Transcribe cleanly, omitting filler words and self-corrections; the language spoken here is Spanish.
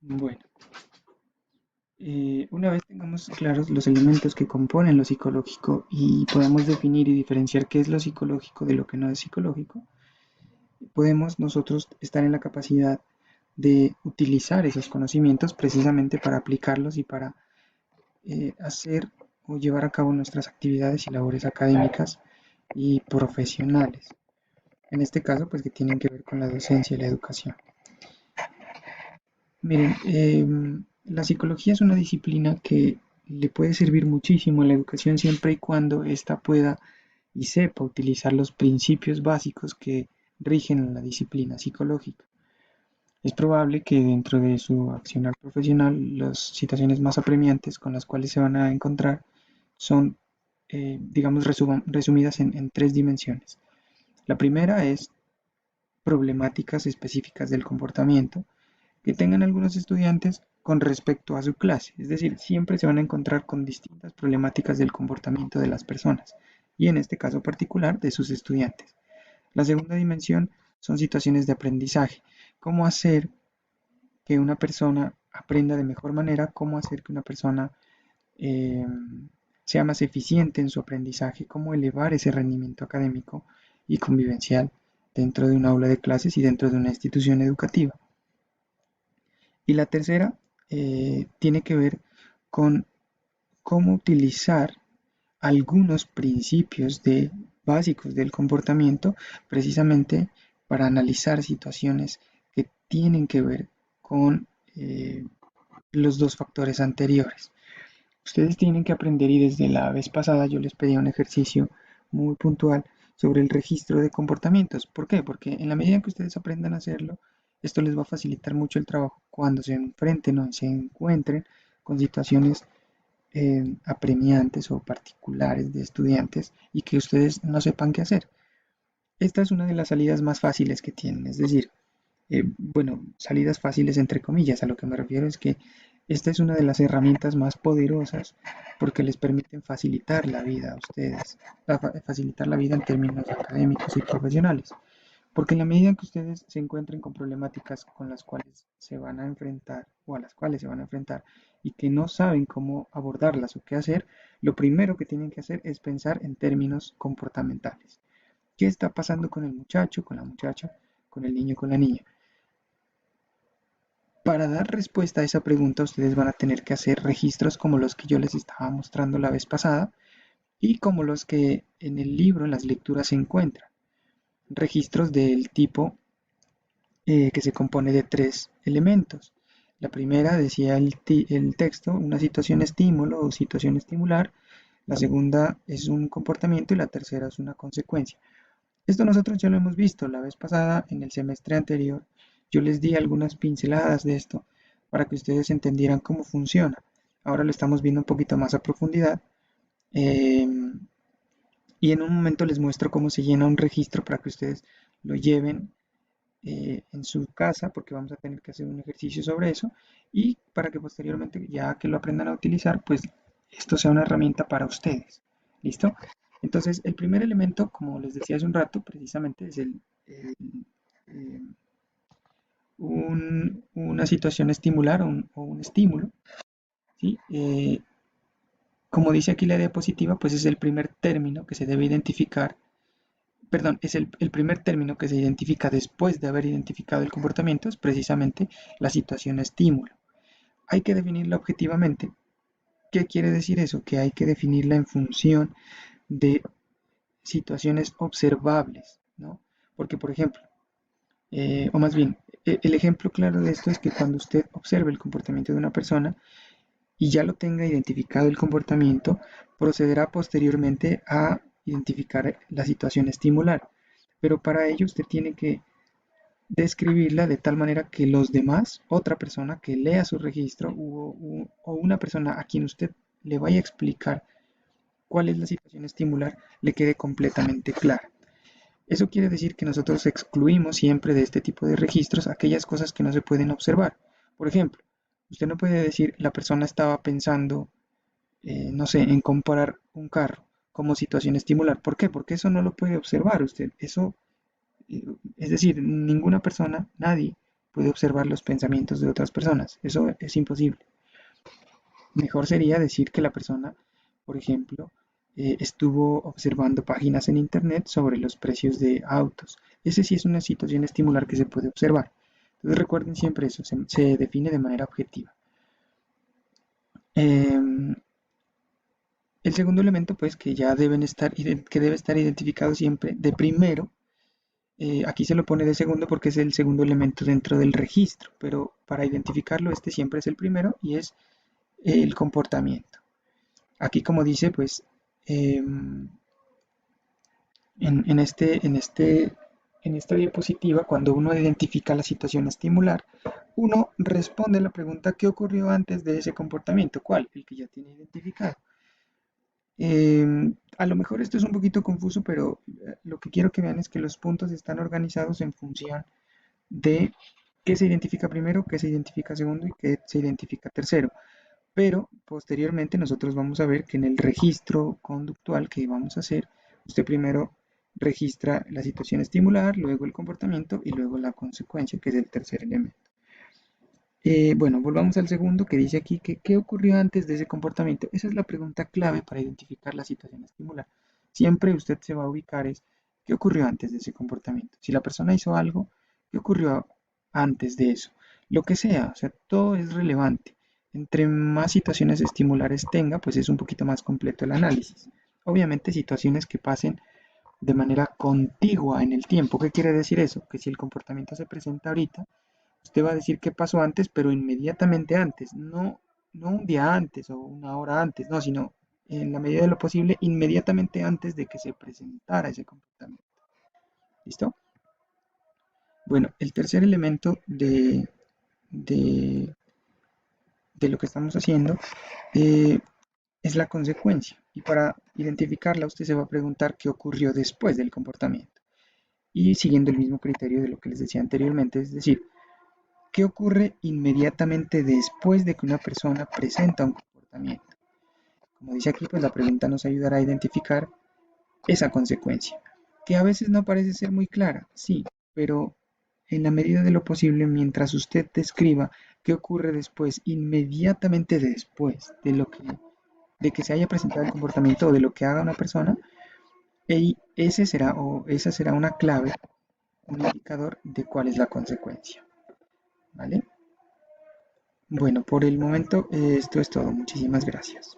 Bueno, una vez tengamos claros los elementos que componen lo psicológico y podamos definir y diferenciar qué es lo psicológico de lo que no es psicológico, podemos nosotros estar en la capacidad de utilizar esos conocimientos precisamente para aplicarlos y para hacer o llevar a cabo nuestras actividades y labores académicas y profesionales. En este caso, pues que tienen que ver con la docencia y la educación. Miren, la psicología es una disciplina que le puede servir muchísimo en la educación siempre y cuando ésta pueda y sepa utilizar los principios básicos que rigen la disciplina psicológica. Es probable que dentro de su accionar profesional las situaciones más apremiantes con las cuales se van a encontrar son, digamos, resumidas en tres dimensiones. La primera es problemáticas específicas del comportamiento que tengan algunos estudiantes con respecto a su clase. Es decir, siempre se van a encontrar con distintas problemáticas del comportamiento de las personas y en este caso particular de sus estudiantes. La segunda dimensión son situaciones de aprendizaje. Cómo hacer que una persona aprenda de mejor manera, cómo hacer que una persona eh, sea más eficiente en su aprendizaje, cómo elevar ese rendimiento académico y convivencial dentro de un aula de clases y dentro de una institución educativa. Y la tercera tiene que ver con cómo utilizar algunos principios básicos del comportamiento precisamente para analizar situaciones que tienen que ver con los dos factores anteriores. Ustedes tienen que aprender y desde la vez pasada yo les pedí un ejercicio muy puntual sobre el registro de comportamientos. ¿Por qué? Porque en la medida que ustedes aprendan a hacerlo, esto les va a facilitar mucho el trabajo cuando se enfrenten o se encuentren con situaciones apremiantes o particulares de estudiantes y que ustedes no sepan qué hacer. Esta es una de las salidas más fáciles que tienen, es decir, bueno, salidas fáciles entre comillas, a lo que me refiero es que esta es una de las herramientas más poderosas porque les permiten facilitar la vida a ustedes, facilitar la vida en términos académicos y profesionales. Porque en la medida en que ustedes se encuentren con problemáticas con las cuales se van a enfrentar o a las cuales se van a enfrentar y que no saben cómo abordarlas o qué hacer, lo primero que tienen que hacer es pensar en términos comportamentales. ¿Qué está pasando con el muchacho, con la muchacha, con el niño, con la niña? Para dar respuesta a esa pregunta, ustedes van a tener que hacer registros como los que yo les estaba mostrando la vez pasada y como los que en el libro, en las lecturas se encuentran. Registros del tipo que se compone de tres elementos. La primera decía el texto, una situación estímulo o situación estimular. La segunda es un comportamiento y la tercera es una consecuencia. Esto nosotros ya lo hemos visto la vez pasada en el semestre anterior. Yo les di algunas pinceladas de esto para que ustedes entendieran cómo funciona. Ahora lo estamos viendo un poquito más a profundidad eh, y en un momento les muestro cómo se llena un registro para que ustedes lo lleven en su casa porque vamos a tener que hacer un ejercicio sobre eso y para que posteriormente ya que lo aprendan a utilizar pues esto sea una herramienta para ustedes. ¿Listo? Entonces el primer elemento como les decía hace un rato precisamente es eh, una situación estimular o un estímulo. ¿Sí? Como dice aquí la diapositiva pues es el primer término que se debe identificar. Perdón, es el primer término que se identifica después de haber identificado el comportamiento, es precisamente la situación estímulo. Hay que definirla objetivamente. ¿Qué quiere decir eso? Que hay que definirla en función de situaciones observables, ¿no? Porque, por ejemplo, o más bien, el ejemplo claro de esto es que cuando usted observe el comportamiento de una persona y ya lo tenga identificado el comportamiento, procederá posteriormente a identificar la situación estimular. Pero para ello usted tiene que describirla de tal manera que los demás, otra persona que lea su registro o una persona a quien usted le vaya a explicar cuál es la situación estimular, le quede completamente clara. Eso quiere decir que nosotros excluimos siempre de este tipo de registros aquellas cosas que no se pueden observar. Por ejemplo, usted no puede decir la persona estaba pensando, no sé, en comprar un carro como situación estimular. ¿Por qué? Porque eso no lo puede observar usted. Eso es decir, ninguna persona, nadie puede observar los pensamientos de otras personas. Eso es imposible. Mejor sería decir que la persona, por ejemplo, estuvo observando páginas en internet sobre los precios de autos. Ese sí es una situación estimular que se puede observar. Entonces recuerden siempre eso, se define de manera objetiva. Em, el segundo elemento, pues, que ya que debe estar identificado siempre de primero, aquí se lo pone de segundo porque es el segundo elemento dentro del registro, pero para identificarlo este siempre es el primero y es el comportamiento. Aquí como dice, pues, em, en esta diapositiva, cuando uno identifica la situación a estimular, uno responde a la pregunta ¿qué ocurrió antes de ese comportamiento? ¿Cuál? El que ya tiene identificado. A lo mejor esto es un poquito confuso, pero lo que quiero que vean es que los puntos están organizados en función de qué se identifica primero, qué se identifica segundo y qué se identifica tercero. Pero posteriormente nosotros vamos a ver que en el registro conductual que vamos a hacer, usted primero registra la situación estimular, luego el comportamiento y luego la consecuencia, que es el tercer elemento. Bueno, volvamos al segundo que dice aquí que qué ocurrió antes de ese comportamiento. Esa es la pregunta clave para identificar la situación estimular. Siempre usted se va a ubicar es qué ocurrió antes de ese comportamiento. Si la persona hizo algo, ¿qué ocurrió antes de eso? Lo que sea, o sea, todo es relevante. Entre más situaciones estimulares tenga, pues es un poquito más completo el análisis. Obviamente situaciones que pasen de manera contigua en el tiempo. ¿Qué quiere decir eso? Que si el comportamiento se presenta ahorita, usted va a decir qué pasó antes, pero inmediatamente antes, no un día antes o una hora antes, no, sino en la medida de lo posible, inmediatamente antes de que se presentara ese comportamiento. ¿Listo? Bueno, el tercer elemento de, de lo que estamos haciendo eh, es la consecuencia. Y para identificarla, usted se va a preguntar qué ocurrió después del comportamiento. Y siguiendo el mismo criterio de lo que les decía anteriormente, es decir, ¿qué ocurre inmediatamente después de que una persona presenta un comportamiento? Como dice aquí, pues la pregunta nos ayudará a identificar esa consecuencia, que a veces no parece ser muy clara, sí, pero en la medida de lo posible, mientras usted describa qué ocurre después, inmediatamente después de que se haya presentado el comportamiento o de lo que haga una persona, ese será o esa será una clave, un indicador de cuál es la consecuencia, ¿vale? Bueno, por el momento esto es todo. Muchísimas gracias.